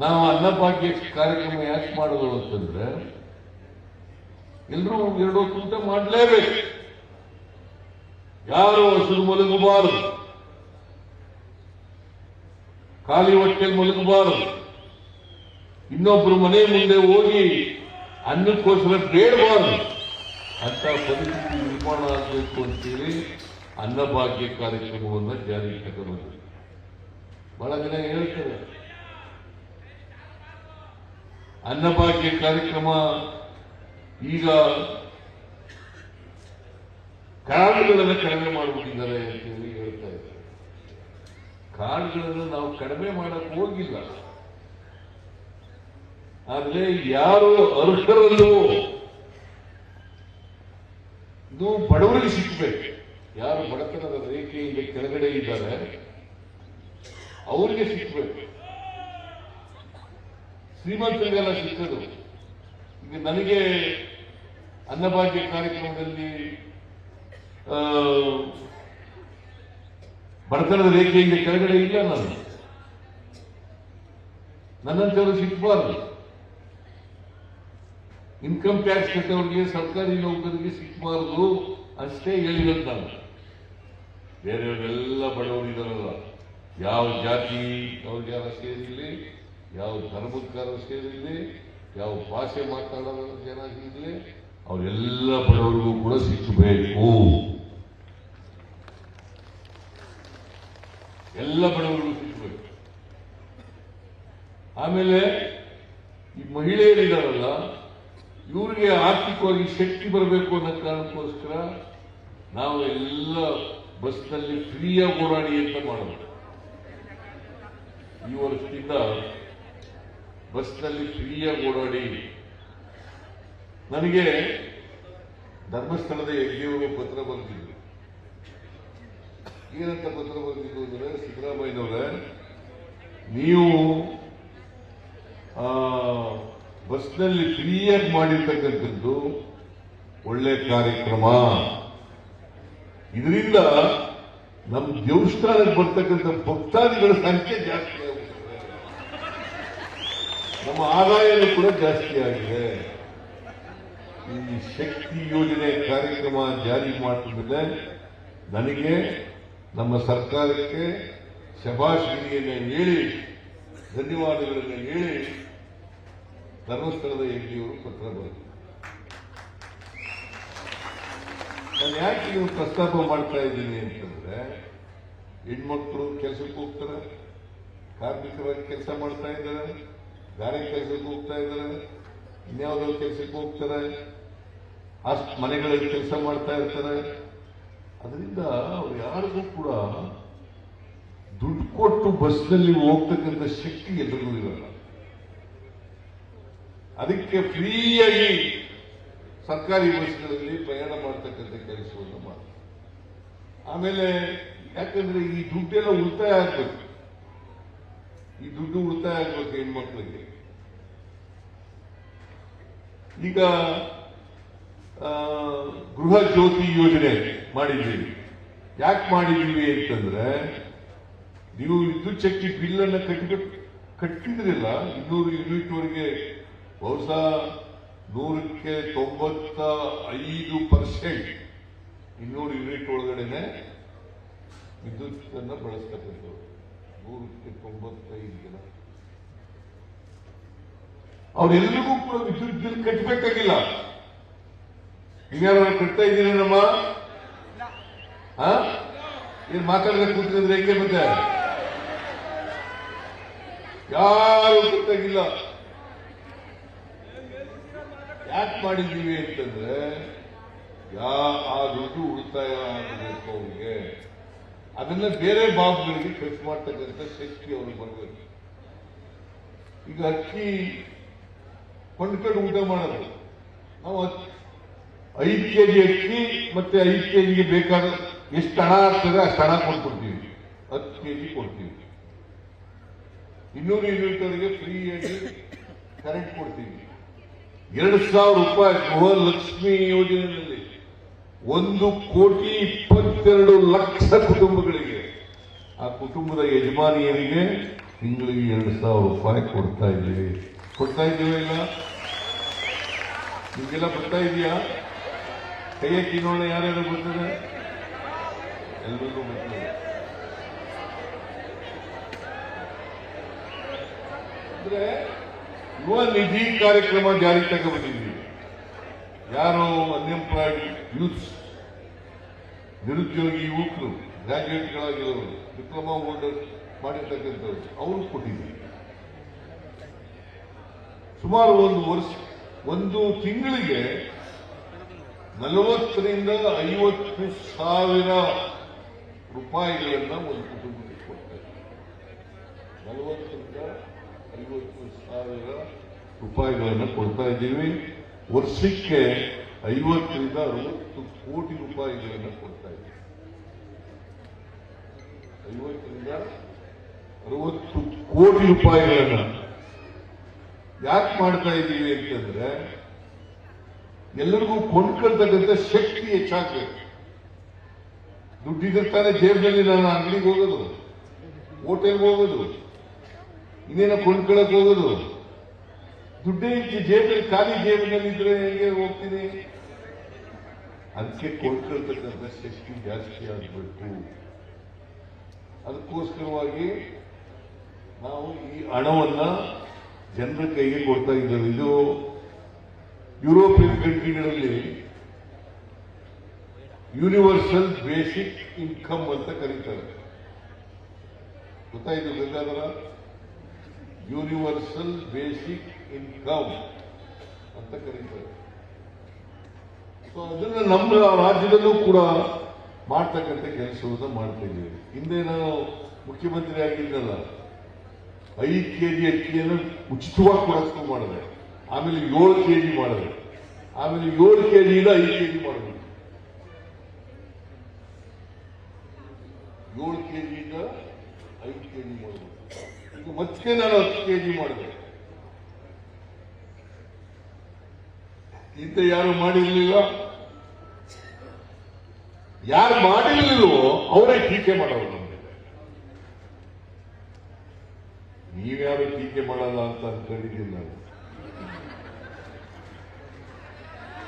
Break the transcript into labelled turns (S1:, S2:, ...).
S1: ನಾವು ಅನ್ನಭಾಗ್ಯ ಕಾರ್ಯಕ್ರಮ ಯಾಕೆ ಮಾಡೋದು ಅಂತಂದ್ರೆ ಎಲ್ಲರೂ 2 ಹೊತ್ತು ಊಟ ಮಾಡಲೇಬೇಕು. ಯಾರು ಹಸಿರು ಮಲಗಬಾರದು, ಖಾಲಿ ಹೊಟ್ಟೆಯಲ್ಲಿ ಮಲಗಬಾರದು, ಇನ್ನೊಬ್ರು ಮನೆ ಮುಂದೆ ಹೋಗಿ ಅನ್ನಕ್ಕೋಸ್ಕರ ಬೇಡಬಾರದು ಅಂತ ಪರಿಸ್ಥಿತಿ ನಿರ್ಮಾಣ ಆಗಬೇಕು ಅಂತೇಳಿ ಅನ್ನಭಾಗ್ಯ ಕಾರ್ಯಕ್ರಮವನ್ನು ಜಾರಿಗೆ ತಗೊಂಡು ಬಹಳ ಜನ ಹೇಳ್ತಾರೆ ಅನ್ನಭಾಗ್ಯ ಕಾರ್ಯಕ್ರಮ ಈಗ ಕಾರ್ಡ್ಗಳನ್ನು ಕಡಿಮೆ ಮಾಡಿಬಿಟ್ಟಿದ್ದಾರೆ ಅಂತೇಳಿ ಹೇಳ್ತಾ ಇದ್ದಾರೆ. ಕಾರ್ಡ್ಗಳನ್ನು ನಾವು ಕಡಿಮೆ ಮಾಡಕ್ಕೆ ಹೋಗಿಲ್ಲ, ಆದ್ರೆ ಯಾರು ಅರ್ಹರಲ್ಲೋ ಇದು ಬಡವರಿಗೆ ಸಿಕ್ಕಬೇಕು. ಯಾರು ಬಡತನದ ರೇಖೆಯಿಂದ ಕೆಳಗಡೆ ಇದ್ದಾರೆ ಅವರಿಗೆ ಸಿಕ್ಕಬೇಕು, ಶ್ರೀಮಂತರಿಗೆಲ್ಲ ಸಿಕ್ಕದು. ಈಗ ನನಗೆ ಅನ್ನಭಾಗ್ಯ ಕಾರ್ಯಕ್ರಮದಲ್ಲಿ ಬಡತನದ ರೇಖೆಯಿಂದ ಕೆಳಗಡೆ ಇಲ್ಲ, ನನ್ನಂತವರು ಸಿಕ್ಕಬಾರದು. ಇನ್ಕಮ್ ಟ್ಯಾಕ್ಸ್ ಕಟ್ಟೋರಿಗೆ, ಸರ್ಕಾರಿ ನೌಕರಿಗೆ ಸಿಕ್ಕಬಾರದು ಅಷ್ಟೇ ಹೇಳಿರೋದು ನಾನು. ಬೇರೆಯವರೆಲ್ಲ ಬಡವರಿದಾರಲ್ಲ, ಯಾವ ಜಾತಿ ಅವ್ರಿಗೆ ಯಾರ ಸೇರಿರಲಿ, ಯಾವ ಧರ್ಮಕ್ಕಾರ ಸೇರಿರಲಿ, ಯಾವ ಭಾಷೆ ಮಾತಾಡೋ ಜನ ಇರಲಿ, ಅವರೆಲ್ಲ ಬಡವರಿಗೂ ಕೂಡ ಸಿಕ್ಕಬೇಕು. ಎಲ್ಲ ಬಡವರಿಗೂ ಸಿಕ್ಕಬೇಕು. ಆಮೇಲೆ ಈ ಮಹಿಳೆಯರಿದಾರಲ್ಲ, ಇವರಿಗೆ ಆರ್ಥಿಕವಾಗಿ ಶಕ್ತಿ ಬರಬೇಕು ಅನ್ನೋ ಕಾರಣಕ್ಕೋಸ್ಕರ ನಾವು ಎಲ್ಲ ಬಸ್ನಲ್ಲಿ ಫ್ರೀಯಾಗಿ ಓಡಾಡಿ ಅಂತ ಮಾಡಬೇಕು. ಈ ವರ್ಷದಿಂದ ಬಸ್ನಲ್ಲಿ ಫ್ರೀಯಾಗಿ ಓಡಾಡಿ. ನನಗೆ ಧರ್ಮಸ್ಥಳದ ಯಜ್ಞವರು ಪತ್ರ ಬರೆದಿದ್ರು. ಏನಂತ ಪತ್ರ ಬರೆದಿದ್ರು ಅಂದ್ರೆ, ಸಿದ್ದರಾಮಯ್ಯನವರೇ, ನೀವು ಬಸ್ನಲ್ಲಿ ಫ್ರೀಯಾಗಿ ಮಾಡಿರ್ತಕ್ಕಂಥದ್ದು ಒಳ್ಳೆ ಕಾರ್ಯಕ್ರಮ. ಇದರಿಂದ ನಮ್ಮ ದೇವಸ್ಥಾನಕ್ಕೆ ಬರ್ತಕ್ಕಂಥ ಭಕ್ತಾದಿಗಳ ಸಂಖ್ಯೆ ಜಾಸ್ತಿ ಆಗುತ್ತೆ, ನಮ್ಮ ಆದಾಯನೂ ಕೂಡ ಜಾಸ್ತಿ ಆಗಿದೆ. ಈ ಶಕ್ತಿ ಯೋಜನೆ ಕಾರ್ಯಕ್ರಮ ಜಾರಿ ಮಾಡಿದ್ಮೇಲೆ ನನಗೆ ನಮ್ಮ ಸರ್ಕಾರಕ್ಕೆ ಶಭಾಷಿಣಿಯನ್ನು ಹೇಳಿ, ಧನ್ಯವಾದಗಳನ್ನು ಹೇಳಿ ಧರ್ಮಸ್ಥಳದ ಯಜ್ಞವರು ಪತ್ರ ಬರೆದರು. ನಾನು ಯಾಕೆ ನೀವು ಪ್ರಸ್ತಾಪ ಮಾಡ್ತಾ ಇದ್ದೀನಿ ಅಂತಂದ್ರೆ, ಹೆಣ್ಮಕ್ಳು ಕೆಲಸಕ್ಕೆ ಹೋಗ್ತಾರೆ, ಕಾರ್ಮಿಕರಾಗಿ ಕೆಲಸ ಮಾಡ್ತಾ ಇದ್ದಾರೆ, ಗಾರೆ ಕೆಲಸಕ್ಕೆ ಹೋಗ್ತಾ ಇದ್ದಾರೆ, ಇನ್ಯಾವುದೋ ಕೆಲಸಕ್ಕೆ ಹೋಗ್ತಾರೆ, ಮನೆಗಳಲ್ಲಿ ಕೆಲಸ ಮಾಡ್ತಾ ಇರ್ತಾರೆ. ಅದರಿಂದ ಅವ್ರು ಯಾರಿಗೂ ಕೂಡ ದುಡ್ಡು ಕೊಟ್ಟು ಬಸ್ನಲ್ಲಿ ಹೋಗ್ತಕ್ಕಂಥ ಶಕ್ತಿ ಎದುರು ಇರಲ್ಲ. ಅದಕ್ಕೆ ಫ್ರೀಯಾಗಿ ಸರ್ಕಾರಿ ಬಸ್ಗಳಲ್ಲಿ ಪ್ರಯಾಣ ಮಾಡ್ತಕ್ಕಂಥ ಕೆಲಸವನ್ನು ಮಾಡಿ. ಆಮೇಲೆ ಯಾಕಂದ್ರೆ ಈ ದುಡ್ಡೆಲ್ಲ ಉಳಿತಾಯ ಆಗ್ಬೇಕು, ಈ ದುಡ್ಡು ಉಳಿತಾಯ ಆಗ್ಬೇಕು ಹೆಣ್ಮಕ್ಳಿಗೆ. ಈಗ ಗೃಹ ಜ್ಯೋತಿ ಯೋಜನೆ ಮಾಡಿದ್ದೀವಿ. ಯಾಕೆ ಮಾಡಿದ್ದೀವಿ ಅಂತಂದ್ರೆ, ನೀವು ವಿದ್ಯುತ್ ಶಕ್ತಿ ಬಿಲ್ಲನ್ನು ಕಟ್ಟಿದ್ರಿಲ್ಲ 200 ಯೂನಿಟ್ವರೆಗೆ, ಬಹುಶಃ 100ಕ್ಕೆ 95% 200 ಯೂನಿಟ್ ಒಳಗಡೆನೆ ವಿದ್ಯುತ್ ಅನ್ನು ಬಳಸ್ತಕ್ಕಂಥದ್ದು. 100ಕ್ಕೆ 95 ಜನ ಅವರೆಲ್ಲರಿಗೂ ಕೂಡ ವಿದ್ಯುತ್ ಬಿಲ್ ಕಟ್ಟಬೇಕಾಗಿಲ್ಲ. ಈಗಾರು ಕಟ್ತಾ ಇದ್ದೀನಿ ನಮ್ಮ ಏನ್ ಮಾತಾಡದೆ ಕೂತ್ಕೊಂಡ್ರೆ ಹೆಂಗೆ? ಮತ್ತೆ ಯಾರು ಗೊತ್ತಾಗಿಲ್ಲ. ಯಾಕೆ ಮಾಡಿದ್ದೀವಿ ಅಂತಂದ್ರೆ, ಆ ದುಡ್ಡು ಉಳಿತಾಯ ಆಗಬೇಕು ಅವ್ರಿಗೆ. ಅದನ್ನ ಬೇರೆ ಬಾಬುಗಳಿಗೆ ಖರ್ಚು ಮಾಡ್ತಕ್ಕಂಥ ಶಕ್ತಿ ಅವ್ರಿಗೆ ಬರಬೇಕು. ಈಗ ಅಕ್ಕಿ ಕೊಂಡ್ಕೊಂಡು ಊಟ ಮಾಡೋದು, ನಾವು 5 ಕೆಜಿ ಅಕ್ಕಿ ಮತ್ತೆ 5 ಕೆಜಿಗೆ ಬೇಕಾದ ಎಷ್ಟು ಹಣ ಆಗ್ತದೆ ಅಷ್ಟು ಹಣ ಕೊಟ್ಬಿಡ್ತೀವಿ, 10 ಕೆಜಿ ಕೊಡ್ತೀವಿ. 200 ಯೂನಿಟ್ವರೆಗೆ ಫ್ರೀಯಾಗಿ ಕರೆಂಟ್ ಕೊಡ್ತೀವಿ. 2,000 ರೂಪಾಯಿ ಗೃಹಲಕ್ಷ್ಮಿ ಯೋಜನೆಯಲ್ಲಿ 1,22,00,000 ಕುಟುಂಬಗಳಿಗೆ, ಆ ಕುಟುಂಬದ ಯಜಮಾನಿಯರಿಗೆ ತಿಂಗಳಿಗೆ 2,000 ರೂಪಾಯಿ ಕೊಡ್ತಾ ಇದ್ದೀವಿ. ಕೊಡ್ತಾ ಇದ್ದೀವಿ ಇಲ್ಲ? ನಿಮ್ಗೆಲ್ಲ ಬರ್ತಾ ಇದೆಯಾ? ಕೈ ಎತ್ತಿ ನೋಡೋಣ, ಯಾರ್ಯಾರು ಬರ್ತದೆ? ಎಲ್ರಿಗೂ ಬರ್ತದೆ. ಅಂದ್ರೆ ಯುವ ನಿಧಿ ಕಾರ್ಯಕ್ರಮ ಜಾರಿ ತಗೊಂಡ್ಬಂದಿದ್ದೀವಿ. ಯಾರು ಅನ್ಎಂಪ್ಲಾಯ್ಡ್ ಯೂತ್ಸ್, ನಿರುದ್ಯೋಗಿ ಯುವಕರು, ಗ್ರಾಜ್ಯುಯೇಟ್ಗಳಾಗಿರೋರು, ಡಿಪ್ಲೊಮಾ ಹೋಲ್ಡರ್ಸ್ ಮಾಡಿರ್ತಕ್ಕಂಥವ್ರು, ಅವರು ಕೊಟ್ಟಿದ್ದೀವಿ. ಸುಮಾರು ಒಂದು ತಿಂಗಳಿಗೆ 40 ರಿಂದ 50 ಸಾವಿರ ರೂಪಾಯಿಗಳನ್ನ ಒಂದು ಕುಟುಂಬಕ್ಕೆ ಕೊಡ್ತಾರೆ. 40 ರಿಂದ 50 ಸಾವಿರ ರೂಪಾಯಿಗಳನ್ನ ಕೊಡ್ತಾ ಇದ್ದೀವಿ. ವರ್ಷಕ್ಕೆ 50 ರಿಂದ 60 ಕೋಟಿ ರೂಪಾಯಿಗಳನ್ನ ಕೊಡ್ತಾ ಇದ್ದೀವಿ. 50 ರಿಂದ 60 ಕೋಟಿ ರೂಪಾಯಿಗಳನ್ನ ಯಾಕೆ ಮಾಡ್ತಾ ಇದ್ದೀವಿ ಅಂತಂದ್ರೆ ಎಲ್ಲರಿಗೂ ಕೊಂಡ್ಕೊಳ್ತಕ್ಕಂಥ ಶಕ್ತಿ ಹೆಚ್ಚಾಗಬೇಕು. ದುಡ್ಡಿದ್ರೆ ತಾನೇ ಜೇಬಿನಲ್ಲಿ ನಾನು ಅಂಗಡಿಗೆ ಹೋಗೋದು, ಹೋಟೆಲ್ಗೆ ಹೋಗೋದು, ಇನ್ನೇನೋ ಕೊಂಡ್ಕೊಳಕ್ ಹೋಗೋದು. ದುಡ್ಡೇ ಜೇಬಲ್ಲಿ ಖಾಲಿ ಜೇಬಿನಲ್ಲಿ ಇದ್ರೆ ಹೇಗೆ ಹೋಗ್ತೀನಿ? ಅದಕ್ಕೆ ಕೊಂಡ್ಕೊಳ್ತಕ್ಕಂಥ ಶಕ್ತಿ ಜಾಸ್ತಿ ಆಗಬೇಕು. ಅದಕ್ಕೋಸ್ಕರವಾಗಿ ನಾವು ಈ ಹಣವನ್ನ ಜನರ ಕೈಗೆ ಕೊಡ್ತಾ ಇದ್ದೇವೆ. ಇದು ಯುರೋಪಿಯನ್ ಕಂಟ್ರಿಗಳಲ್ಲಿ ಯೂನಿವರ್ಸಲ್ ಬೇಸಿಕ್ ಇನ್ಕಮ್ ಅಂತ ಕರೀತಾರೆ. ಗೊತ್ತಾಯ್ತು ಗಂಗಾಧರ? ಯೂನಿವರ್ಸಲ್ ಬೇಸಿಕ್ ಇನ್ಕಮ್ ಅಂತ ಕರೀತಾರೆ. ಸೊ ಅದನ್ನ ನಮ್ಮ ರಾಜ್ಯದಲ್ಲೂ ಕೂಡ ಮಾಡ್ತಕ್ಕಂಥ ಕೆಲಸವನ್ನು ಮಾಡ್ತಾ ಇದ್ದೀವಿ. ಹಿಂದೆ ನಾನು ಮುಖ್ಯಮಂತ್ರಿ ಆಗಿದ್ದಲ್ಲ, 5 kg ಅಕ್ಕಿಯನ್ನು ಉಚಿತವಾಗಿ ಕೊಡೋಕ್ಕೂ ಮಾಡಿದೆ. ಆಮೇಲೆ 7 kg ಮಾಡಿದೆ. ಆಮೇಲೆ 7 kg ಇಂದ 5 kg ಮಾಡಿದೆ. 7 kg ಇಂದ 5 kg ಮಾಡಿದೆ. ಈಗ ಮತ್ತೆ ನಾನು 10 kg ಮಾಡಿದೆ. ಇಂಥ ಯಾರು ಮಾಡಿರ್ಲಿಲ್ಲ. ಯಾರು ಮಾಡಿರ್ಲಿಲ್ವೋ ಅವರೇ ಟೀಕೆ ಮಾಡೋರು. ನಮಗೆ ನೀವ್ಯಾರು ಟೀಕೆ ಮಾಡಲ್ಲ ಅಂತ ಅನ್ಕೊಂಡಿದ್ದೀನಿ ನಾನು.